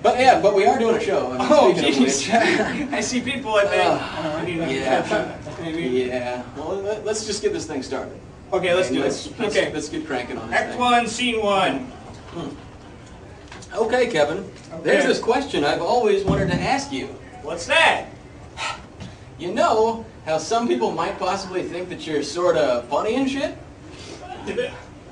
But we are doing a show. I mean, Oh, speaking of jeez. I see people at that. Maybe. Yeah. Well, let's just get this thing started. Okay, let's do it. Okay. Let's get cranking on this Act thing. 1, Scene 1. Okay, Kevin. Okay. There's this question I've always wanted to ask you. What's that? You know how some people might possibly think that you're sort of funny and shit?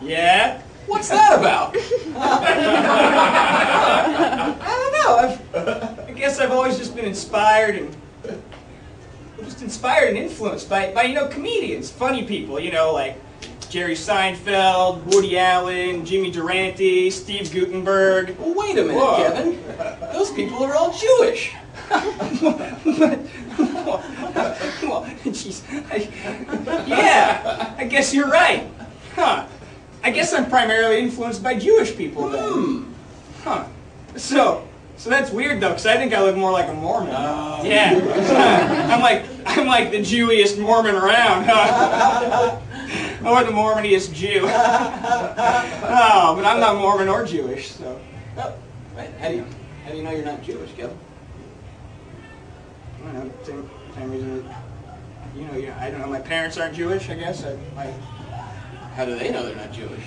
Yeah? What's that about? I don't know. I guess I've always just been inspired and influenced by comedians, funny people, like Jerry Seinfeld, Woody Allen, Jimmy Durante, Steve Guttenberg. Well, wait a minute, Whoa. Kevin. Those people are all Jewish. Well, jeez. Yeah, I guess you're right. Huh. I guess I'm primarily influenced by Jewish people then. Huh. So that's weird though, because I think I look more like a Mormon. Yeah. I'm like the Jewiest Mormon around. Or the Mormoniest Jew. Oh, but I'm not Mormon or Jewish, so. Oh, wait, how do you know you're not Jewish, Kevin? I don't know, same reason that, I don't know, my parents aren't Jewish, I guess. How do they know they're not Jewish?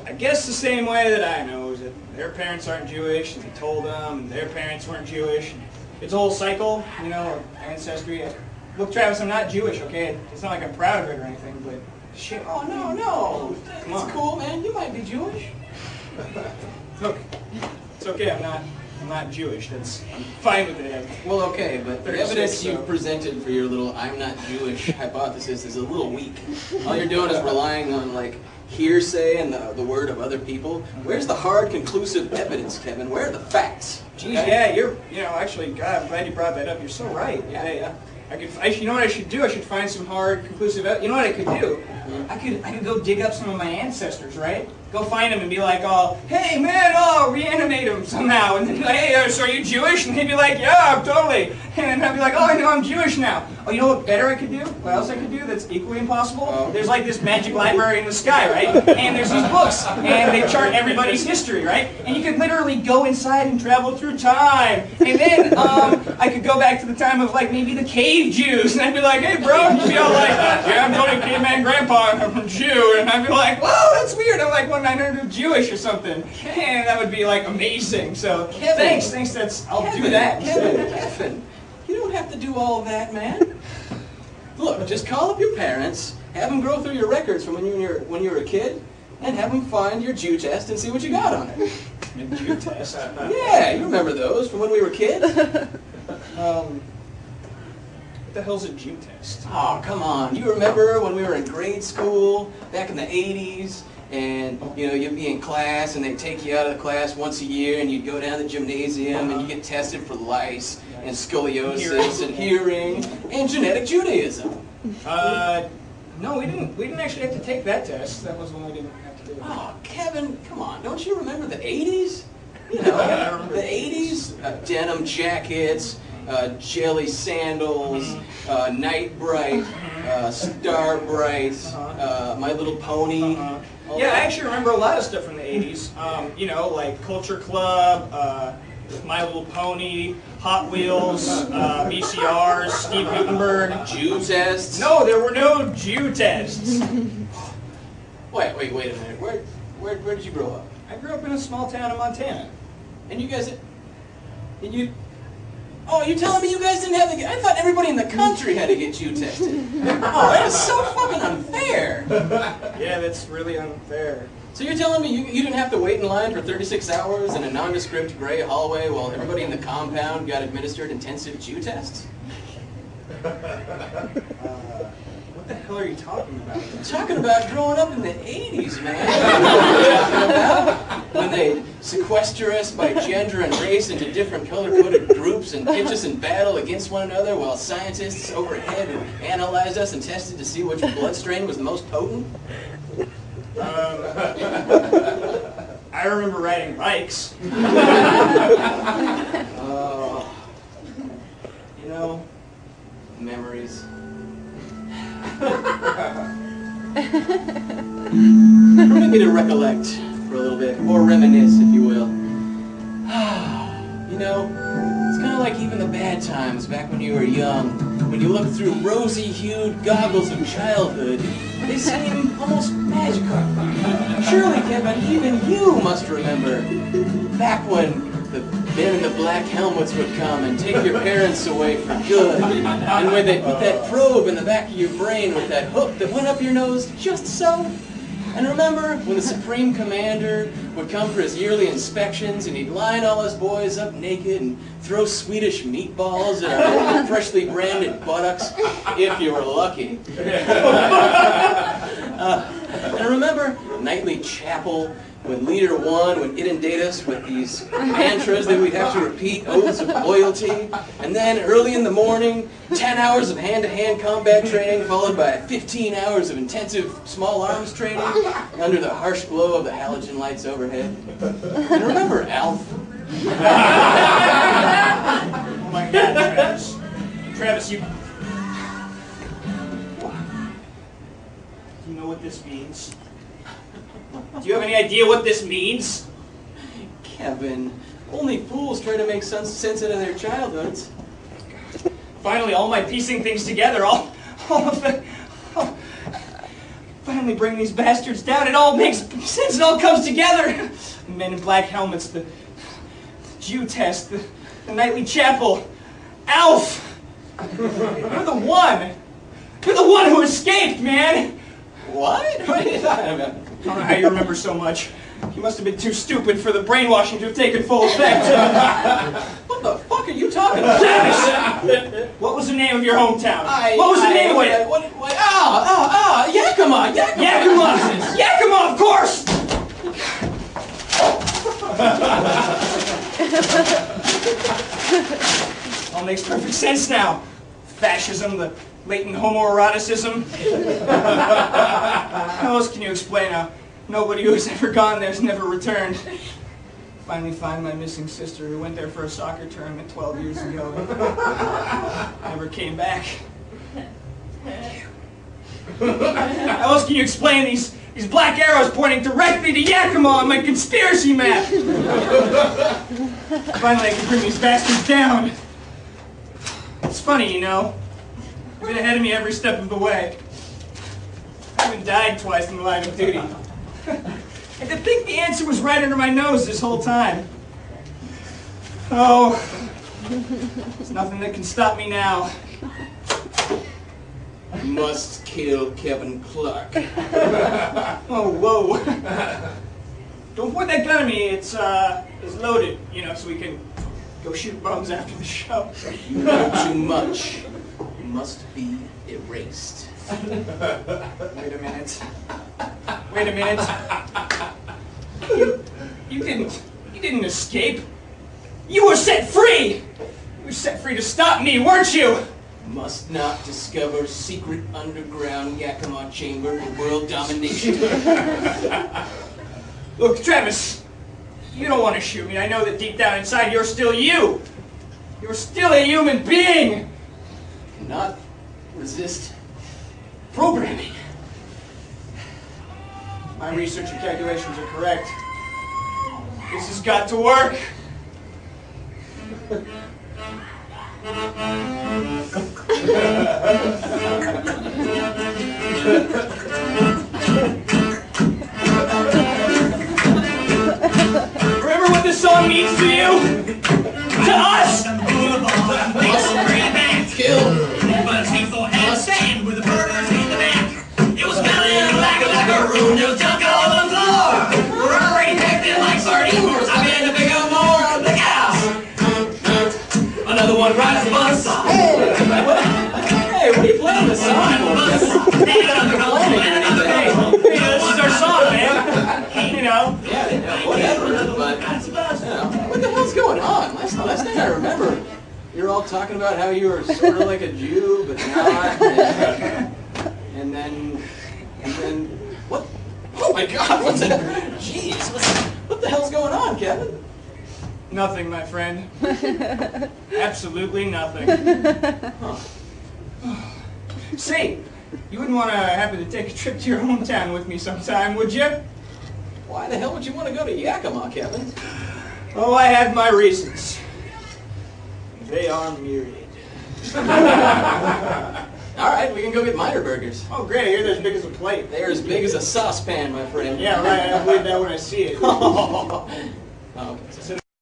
I guess the same way that I know is that their parents aren't Jewish, and they told them, and their parents weren't Jewish. It's a whole cycle, of ancestry. Look, Travis, I'm not Jewish, okay? It's not like I'm proud of it or anything, but shit. Oh, no. Come It's on. cool, man. You might be Jewish. Look, it's okay, I'm not Jewish. I'm fine with it. Well, okay, but the 36, evidence so. you've presented for your little I'm not Jewish hypothesis is a little weak. All you're doing is relying on, hearsay and the word of other people. Where's the hard, conclusive evidence, Kevin? Where are the facts? Geez, yeah, actually, God, I'm glad you brought that up. You're so right. Yeah. You know what I should do? I should find some hard, conclusive evidence. You know what I could do? I could go dig up some of my ancestors, right? Go find them and be like, hey man, reanimate them somehow. And then be like, hey, so are you Jewish? And they'd be like, yeah, totally. And I'd be like, I know I'm Jewish now. Oh, you know what better I could do? What else I could do that's equally impossible? There's this magic library in the sky, right? And there's these books, and they chart everybody's history, right? And you could literally go inside and travel through time. And then I could go back to the time of maybe the cave Jews, and I'd be like, hey bro, and you'd be all like, yeah, I'm Tony Caveman Grandpa, and I'm a Jew. And I'd be like, whoa, that's weird. I'm like 1/900 Jewish or something. And that would be amazing. So Kevin, thanks. I'll do that. Kevin, you don't have to do all that, man. Look, just call up your parents, have them go through your records from when you were a kid, and have them find your Jew test and see what you got on it. Jew test. Yeah, you remember those from when we were kids? What the hell's a Jew test? Oh, come on. You remember when we were in grade school, back in the 80s, and, you'd be in class, and they'd take you out of the class once a year, and you'd go down to the gymnasium, and you get tested for lice, and scoliosis, and hearing, and genetic Judaism. No, we didn't actually have to take that test. That was when we didn't have to do it. Oh, Kevin, come on. Don't you remember the 80s? I remember The 80s? Denim jackets, jelly sandals, Night Bright, Star Bright, My Little Pony. Yeah, I actually remember a lot of stuff from the 80s. Like Culture Club, My Little Pony, Hot Wheels, VCRs, Steve Guttenberg. Jew tests? No, there were no Jew tests. Wait a minute. Where did you grow up? I grew up in a small town in Montana. And you guys, oh, you're telling me you guys didn't have I thought everybody in the country had to get Jew tested. Oh, that is so fucking unfair. Yeah, that's really unfair. So you're telling me you didn't have to wait in line for 36 hours in a nondescript gray hallway while everybody in the compound got administered intensive Jew tests? What the hell are you talking about? I'm talking about growing up in the 80s, man. Talking about when they sequester us by gender and race into different color-coded groups and pitch us in battle against one another while scientists overhead analyzed us and tested to see which blood strain was the most potent? I remember riding bikes. Memories. Permit me to recollect for a little bit, or reminisce, if you will. like even the bad times back when you were young, when you look through rosy-hued goggles of childhood, they seem almost magical. Surely, Kevin, even you must remember back when the men in the black helmets would come and take your parents away for good, and when they put that probe in the back of your brain with that hook that went up your nose just so. And remember when the Supreme Commander would come for his yearly inspections and he'd line all his boys up naked and throw Swedish meatballs at our freshly branded buttocks, if you were lucky. And remember nightly chapel when Leader One would inundate us with these mantras that we'd have to repeat, oaths of loyalty, and then early in the morning, 10 hours of hand-to-hand combat training followed by 15 hours of intensive small arms training under the harsh glow of the halogen lights overhead. And remember Alf? Oh my God, Travis. Travis, you know what this means? Do you have any idea what this means? Kevin, only fools try to make sense out of their childhoods. Finally, all my piecing things together, all finally bring these bastards down. It all makes sense. It all comes together. The men in black helmets, the Jew test, the nightly chapel, Alf. You're the one. You're the one who escaped, man. What? What are you talking about? I don't know how you remember so much. You must have been too stupid for the brainwashing to have taken full effect. What the fuck are you talking about? Travis! What was the name of your hometown? What was the name of it? Yakima! Yakima! Yakima, of course! All makes perfect sense now. Fascism, the latent homoeroticism. How else can you explain how nobody who's ever gone there's never returned? Finally find my missing sister who went there for a soccer tournament 12 years ago and never came back. How else can you explain these black arrows pointing directly to Yakima on my conspiracy map? Finally I can bring these bastards down. It's funny, you know. You've been ahead of me every step of the way. I even died twice in the line of duty. And to think the answer was right under my nose this whole time. Oh, there's nothing that can stop me now. Must kill Kevin Clark. Oh, whoa. Don't point that gun at me. It's loaded, you know, so we can go shoot bums after the show. You know too much. You must be erased. Wait a minute. Wait a minute. You didn't escape. You were set free! You were set free to stop me, weren't you? Must not discover secret underground Yakima chamber for world domination. Look, Travis, you don't want to shoot me. I know that deep down inside you're still you. You're still a human being. Cannot resist Programming. My research and calculations are correct. This has got to work. Remember what this song means to you? To us? kill. But people had a stand with the burgers in the back. It was smelling like a room. There was junk all on the floor. We're already packed in like sardines. I'm in to pick up more of the cows. Another one rides the bus. Hey, what are you playing this song for? Hey, this is our song, man. You know. Yeah, whatever, but, what the hell's going on? Last thing I remember, you were all talking about how you were sort of like a Jew, but not, and then, what? Oh my God, what's it? Jeez, what the hell's going on, Kevin? Nothing, my friend. Absolutely nothing. Huh. Say, you wouldn't want to happen to take a trip to your hometown with me sometime, would you? Why the hell would you want to go to Yakima, Kevin? Oh, I have my reasons. They are myriad. All right, we can go get miter burgers. Oh, great! I hear they're as big as a plate. They're as big as a saucepan, my friend. Yeah, right. I believe that when I see it. Oh, okay.